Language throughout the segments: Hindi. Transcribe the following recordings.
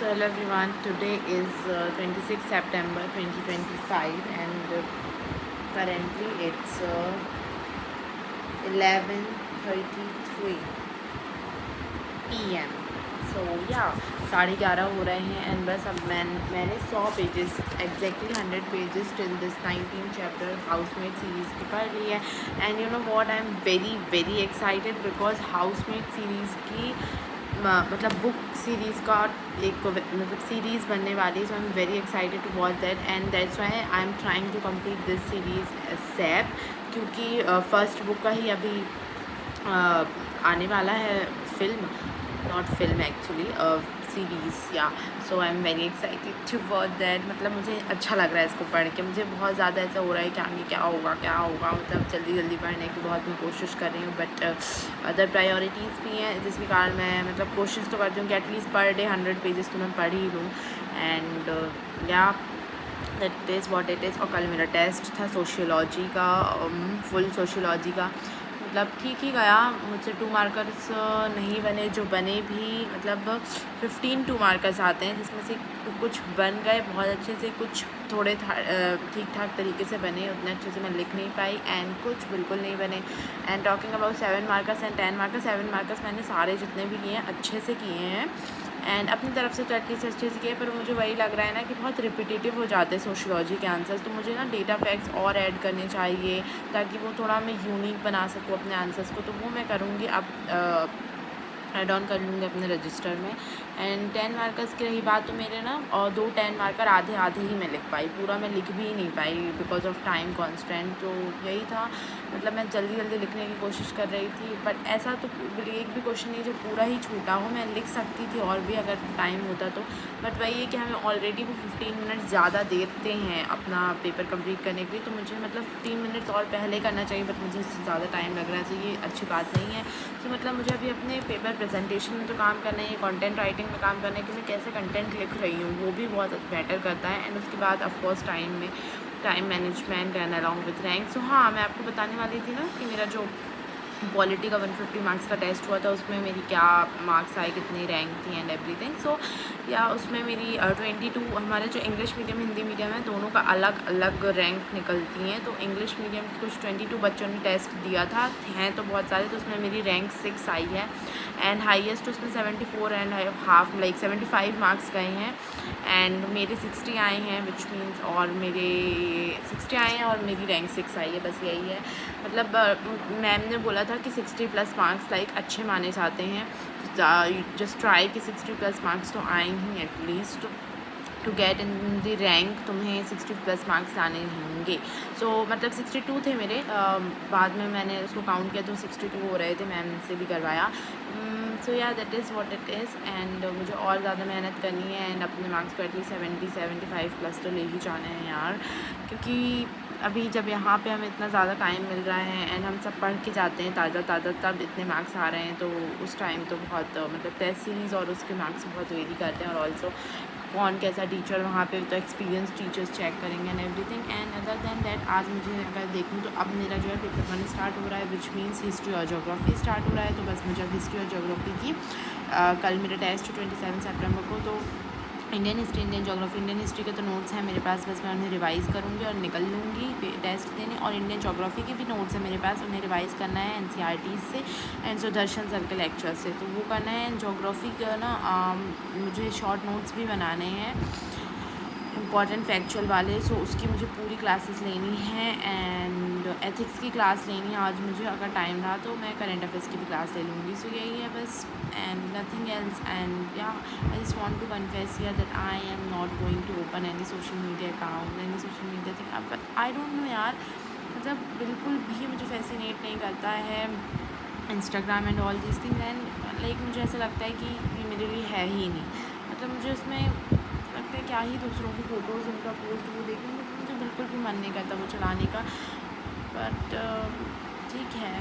So hello everyone, today is 26 September 2025 and currently it's 11:33 PM. So yeah, 11:30 हो रहे हैं and बस अब मैंने 100 pages exactly 100 pages till this 19th chapter Housemaid series की पढ़ ली है and you know what, I'm very excited because Housemaid series की मतलब बुक सीरीज़ का एक मतलब सीरीज़ बनने वाली है. So I am very excited to watch that and that's why I am trying to complete this series ASAP, क्योंकि फर्स्ट बुक का ही अभी आने वाला है film, not film actually series. Yeah so I am very excited to watch that. मतलब मुझे अच्छा लग रहा है इसको पढ़ के. मुझे बहुत ज़्यादा ऐसा हो रहा है कि आगे क्या होगा मतलब जल्दी पढ़ने की बहुत मैं कोशिश कर रही हूँ, बट अदर प्रायोरिटीज़ भी हैं जिसके कारण मैं मतलब कोशिश तो करती हूँ कि एटलीस्ट पर डे 100 पेजेस तो मैं पढ़ ही लूँ. एंड या that is what it is. और कल मेरा टेस्ट था सोशियोलॉजी का, फुल सोशियोलॉजी का. मतलब ठीक ही गया, मुझसे 2 मार्कर्स नहीं बने, जो बने भी मतलब 15 2 मार्कर्स आते हैं, जिसमें से कुछ बन गए बहुत अच्छे से, कुछ थोड़े ठीक ठाक तरीके से बने, उतने अच्छे से मैं लिख नहीं पाई, एंड कुछ बिल्कुल नहीं बने. And talking about 7 markers and 10 markers, 7 markers मैंने सारे जितने भी किए हैं अच्छे से किए हैं एंड अपनी तरफ से तो एटलीस्ट अच्छे से किए. पर मुझे वही लग रहा है ना कि बहुत रिपीटेटिव हो जाते हैं सोशियोलॉजी के आंसर्स, तो मुझे ना डेटा फैक्ट्स और ऐड करने चाहिए ताकि वो थोड़ा मैं यूनिक बना सकूँ अपने आंसर्स को. तो वो मैं करूँगी, अब ऐड ऑन कर लूँगी अपने रजिस्टर में. एंड 10 मार्कर्स की रही बात, तो मेरे ना और 2 10 मार्कर आधे ही मैं लिख पाई, पूरा मैं लिख भी नहीं पाई बिकॉज ऑफ टाइम कॉन्स्टेंट. तो यही था, मतलब मैं जल्दी लिखने की कोशिश कर रही थी, बट ऐसा तो एक भी क्वेश्चन नहीं जो पूरा ही छूटा हो. मैं लिख सकती थी और भी अगर टाइम होता तो, बट वही है कि हमें ऑलरेडी वो 15 मिनट्स ज़्यादा देते हैं अपना पेपर कंप्लीट करने के लिए, तो मुझे मतलब 15 मिनट्स और पहले करना चाहिए, बट मुझे इससे ज़्यादा टाइम लग रहा है, तो ये अच्छी बात नहीं है. तो मतलब मुझे अभी अपने पेपर प्रेजेंटेशन में तो काम करना है, कंटेंट राइटिंग में काम करना है कि मैं कैसे कंटेंट लिख रही हूँ, वो भी बहुत मैटर करता है. एंड उसके बाद of course time management and along with rank. So हाँ, मैं आपको बताने वाली थी ना कि मेरा जो पॉलिटी का 150 मार्क्स का टेस्ट हुआ था, उसमें मेरी क्या मार्क्स आए, कितनी रैंक थी एंड एवरीथिंग. सो या उसमें मेरी 22, हमारे जो इंग्लिश मीडियम हिंदी मीडियम है दोनों का अलग रैंक निकलती हैं. तो इंग्लिश मीडियम के कुछ 22 बच्चों ने टेस्ट दिया था, हैं तो बहुत सारे, तो उसमें मेरी रैंक 6 आई है एंड हाईएस्ट उसमें 74 एंड हाफ लाइक 75 मार्क्स गए हैं. एंड मेरे 60 आए हैं विच मीन्स, और मेरे 60 आए हैं और मेरी रैंक 6 आई है, बस यही है. मतलब मैम ने बोला था कि 60+ मार्क्स लाइक अच्छे माने जाते हैं, जस्ट ट्राई कि 60+ मार्क्स तो आए ही at least to get in the rank. तुम्हें 60+ मार्क्स आने होंगे. सो मतलब 62 थे मेरे, बाद में मैंने उसको काउंट किया तो 62 हो रहे थे, मैम से भी करवाया. सो या that is what it is. And मुझे और ज़्यादा मेहनत करनी है एंड अपने मार्क्स को एटलीस्ट 70-75+ तो ले ही जाने हैं यार, क्योंकि अभी जब यहाँ पे हमें इतना ज़्यादा टाइम मिल रहा है एंड हम सब पढ़ के जाते हैं ताज़ा तब इतने मार्क्स आ रहे हैं, तो उस टाइम तो बहुत मतलब टेस्ट सीरीज़ और उसके मार्क्स बहुत वेरी करते हैं. और ऑल्सो कौन कैसा टीचर वहाँ पे, तो एक्सपीरियंस टीचर्स चेक करेंगे and everything. And other than that आज मुझे अगर देखूँ तो अब मेरा जो है पेपर 1 स्टार्ट हो रहा है, विच मीन्स हिस्ट्री और जोग्राफी स्टार्ट हो रहा है. तो बस मुझे अब हिस्ट्री और जोग्राफी की कल मेरा टेस्ट 27 सितंबर को, तो इंडियन जोग्राफी, इंडियन हिस्ट्री के तो नोट्स हैं मेरे पास, बस मैं उन्हें रिवाइज़ करूँगी और निकल लूँगी टेस्ट देने. और इंडियन जोग्राफी के भी नोट्स हैं मेरे पास, उन्हें रिवाइज़ करना है एनसीईआरटी से एंड सुदर्शन सर के लेक्चर से, तो वो करना है. जोग्राफी का ना मुझे शॉर्ट नोट्स भी बनाने हैं इम्पॉर्टेंट फैक्चुअल वाले, सो उसकी मुझे पूरी क्लासेस लेनी है. एंड एथिक्स की क्लास लेनी है आज मुझे, अगर टाइम रहा तो मैं करंट अफेयर्स की भी क्लास ले लूँगी. सो यही है बस, and nothing else. And yeah I just want to confess here that I am not going to open any social media account, any social media thing. But I don't know यार, मतलब बिल्कुल भी मुझे फैसिनेट नहीं करता है Instagram and all this things. And like मुझे ऐसा लगता है कि ये मेरे लिए है ही नहीं. मतलब मुझे उसमें लगता है क्या ही दूसरों की फ़ोटोज़, उनका पोस्ट वो देखने में मुझे बिल्कुल भी मन नहीं करता वो चलाने का. बट ठीक है,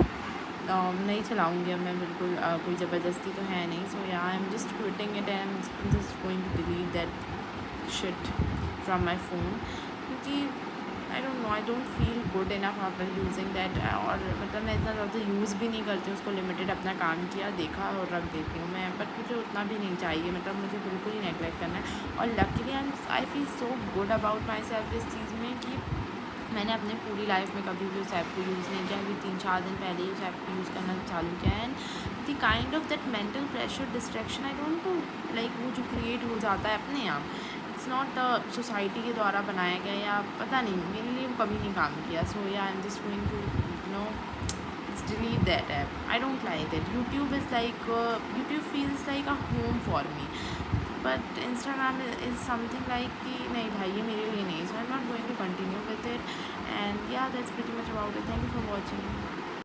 नहीं चलाऊँगी अब मैं बिल्कुल, कोई ज़बरदस्ती तो है नहीं. So yeah I am just quitting it and just going to delete that shit from my phone, क्योंकि I don't know, I don't feel good enough after using that. और मतलब मैं इतना ज़्यादा यूज़ भी नहीं करती हूँ उसको, लिमिटेड अपना काम किया, देखा और रख देती हूँ मैं, बट मुझे उतना भी नहीं चाहिए. मतलब मुझे बिल्कुल ही नेगलेक्ट करना है. और luckily I feel so good about my self इस चीज़ में कि मैंने अपने पूरी लाइफ में कभी भी उस ऐप को यूज़ नहीं किया, अभी 3-4 दिन पहले ही उस ऐप को यूज़ करना चालू किया है। And the kind of that mental pressure distraction I don't no, like वो जो क्रिएट हो जाता है अपने आप, इट्स नॉट सोसाइटी के द्वारा बनाया गया या पता नहीं, मेरे लिए वो कभी नहीं काम किया। So yeah I am just going to no delete that app. I don't like it. YouTube is like YouTube feels like a home for me, but Instagram is something like कि नहीं भाई ये मेरे लिए नहीं, so I'm not going to continue with it. And yeah, that's pretty much about it. Thank you for watching.